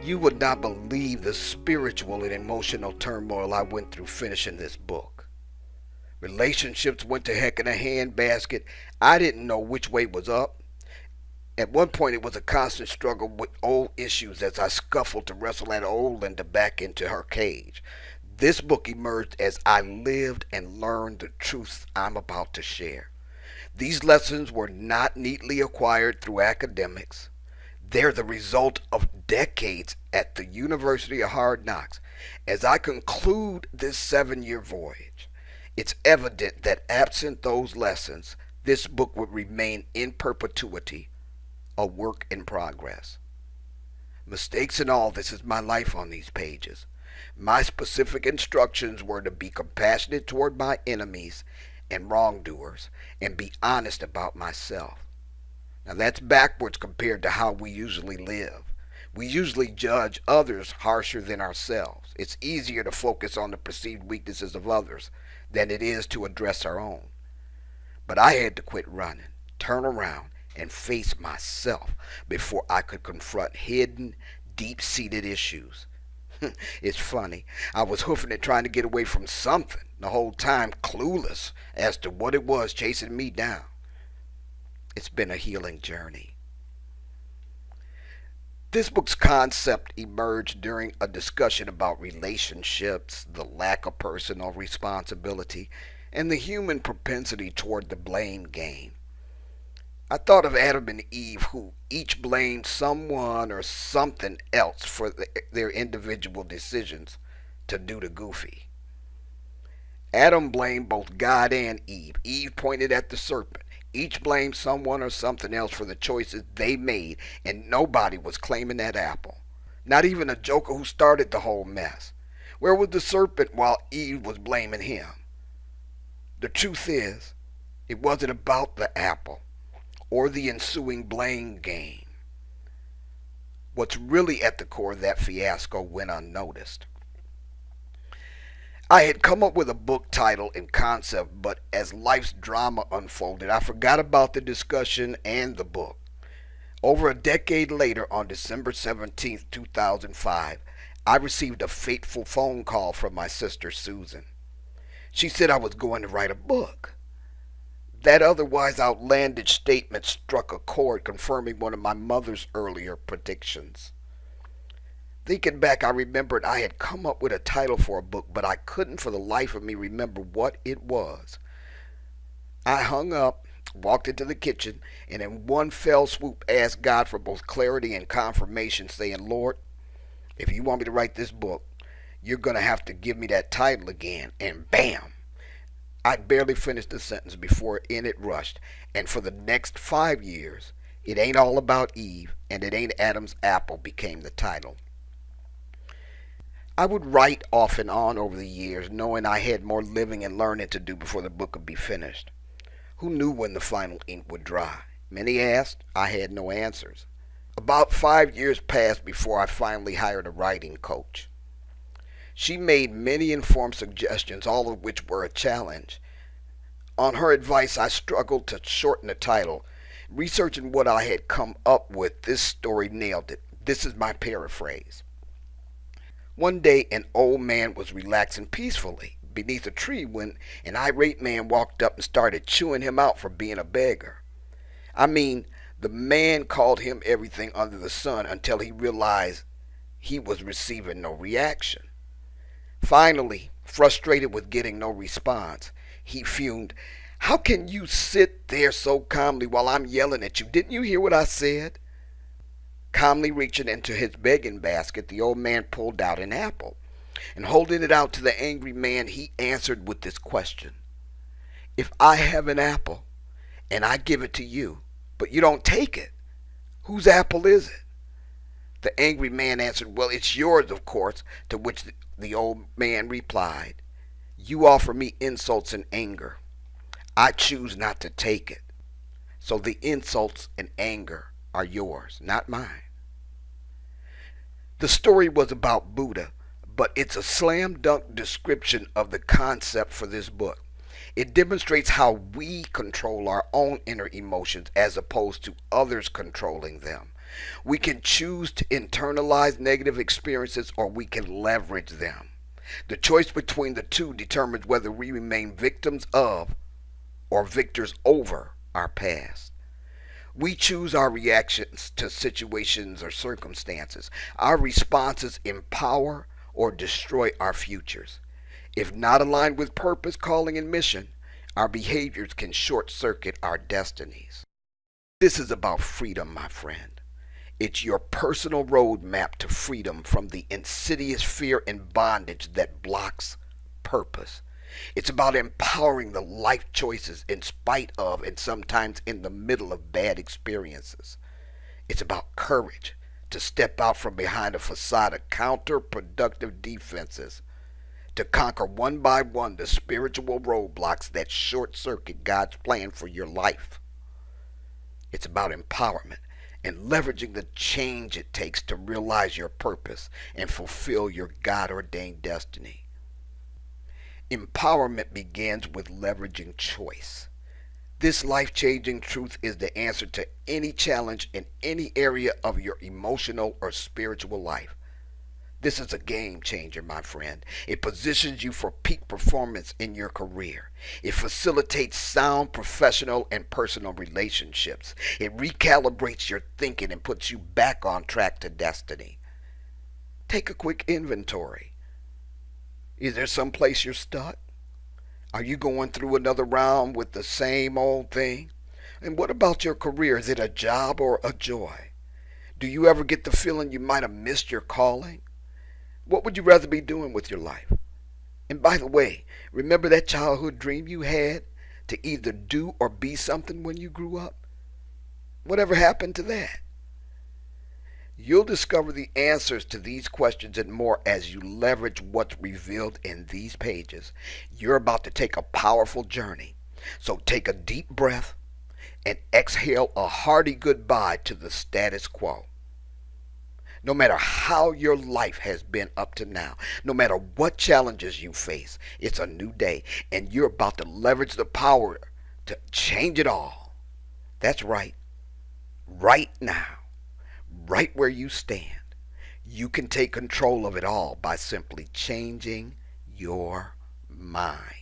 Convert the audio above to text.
You would not believe the spiritual and emotional turmoil I went through finishing this book. Relationships went to heck in a handbasket. I didn't know which way was up. At one point, it was a constant struggle with old issues as I scuffled to wrestle that old Linda back into her cage. This book emerged as I lived and learned the truths I'm about to share. These lessons were not neatly acquired through academics. They're the result of decades at the University of Hard Knocks. As I conclude this 7-year voyage, it's evident that absent those lessons, this book would remain in perpetuity a work in progress. Mistakes and all, this is my life on these pages. My specific instructions were to be compassionate toward my enemies and wrongdoers and be honest about myself. Now that's backwards compared to how we usually live. We usually judge others harsher than ourselves. It's easier to focus on the perceived weaknesses of others than it is to address our own. But I had to quit running, turn around, and face myself before I could confront hidden, deep-seated issues. It's funny. I was hoofing it trying to get away from something, the whole time clueless as to what it was chasing me down. It's been a healing journey. This book's concept emerged during a discussion about relationships, the lack of personal responsibility, and the human propensity toward the blame game. I thought of Adam and Eve, who each blamed someone or something else for their individual decisions to do the goofy. Adam blamed both God and Eve. Eve pointed at the serpent. Each blamed someone or something else for the choices they made, and nobody was claiming that apple. Not even a joker who started the whole mess. Where was the serpent while Eve was blaming him? The truth is, it wasn't about the apple or the ensuing blame game. What's really at the core of that fiasco went unnoticed. I had come up with a book title and concept, but as life's drama unfolded, I forgot about the discussion and the book. Over a decade later, on December 17th, 2005, I received a fateful phone call from my sister Susan. She said I was going to write a book. That otherwise outlandish statement struck a chord, confirming one of my mother's earlier predictions. Thinking back, I remembered I had come up with a title for a book, but I couldn't for the life of me remember what it was. I hung up, walked into the kitchen, and in one fell swoop asked God for both clarity and confirmation, saying, Lord, if you want me to write this book, you're going to have to give me that title again. And bam! I'd barely finished the sentence before in it rushed, and for the next 5 years, It Ain't All About Eve and It Ain't Adam's Apple became the title. I would write off and on over the years, knowing I had more living and learning to do before the book would be finished. Who knew when the final ink would dry? Many asked. I had no answers. About 5 years passed before I finally hired a writing coach. She made many informed suggestions, all of which were a challenge. On her advice, I struggled to shorten the title. Researching what I had come up with, this story nailed it. This is my paraphrase. One day, an old man was relaxing peacefully beneath a tree when an irate man walked up and started chewing him out for being a beggar. I mean, the man called him everything under the sun until he realized he was receiving no reaction. Finally, frustrated with getting no response, he fumed, "How can you sit there so calmly while I'm yelling at you? Didn't you hear what I said?" Calmly reaching into his begging basket, the old man pulled out an apple, and holding it out to the angry man, he answered with this question. "If I have an apple, and I give it to you, but you don't take it, whose apple is it?" The angry man answered, "Well, it's yours, of course," to which the old man replied, "You offer me insults and anger. I choose not to take it. So the insults and anger are yours, not mine." The story was about Buddha, but it's a slam dunk description of the concept for this book. It demonstrates how we control our own inner emotions as opposed to others controlling them. We can choose to internalize negative experiences or we can leverage them. The choice between the two determines whether we remain victims of or victors over our past. We choose our reactions to situations or circumstances. Our responses empower or destroy our futures. If not aligned with purpose, calling, and mission, our behaviors can short circuit our destinies. This is about freedom, my friend. It's your personal roadmap to freedom from the insidious fear and bondage that blocks purpose. It's about empowering the life choices in spite of and sometimes in the middle of bad experiences. It's about courage to step out from behind a facade of counterproductive defenses, to conquer one by one the spiritual roadblocks that short circuit God's plan for your life. It's about empowerment and leveraging the change it takes to realize your purpose and fulfill your God-ordained destiny. Empowerment begins with leveraging choice. This life-changing truth is the answer to any challenge in any area of your emotional or spiritual life. This is a game changer, my friend. It positions you for peak performance in your career. It facilitates sound professional and personal relationships. It recalibrates your thinking and puts you back on track to destiny. Take a quick inventory. Is there some place you're stuck? Are you going through another round with the same old thing? And what about your career? Is it a job or a joy? Do you ever get the feeling you might have missed your calling? What would you rather be doing with your life? And by the way, remember that childhood dream you had to either do or be something when you grew up? Whatever happened to that? You'll discover the answers to these questions and more as you leverage what's revealed in these pages. You're about to take a powerful journey. So take a deep breath and exhale a hearty goodbye to the status quo. No matter how your life has been up to now, no matter what challenges you face, it's a new day and you're about to leverage the power to change it all. That's right. Right now, right where you stand, you can take control of it all by simply changing your mind.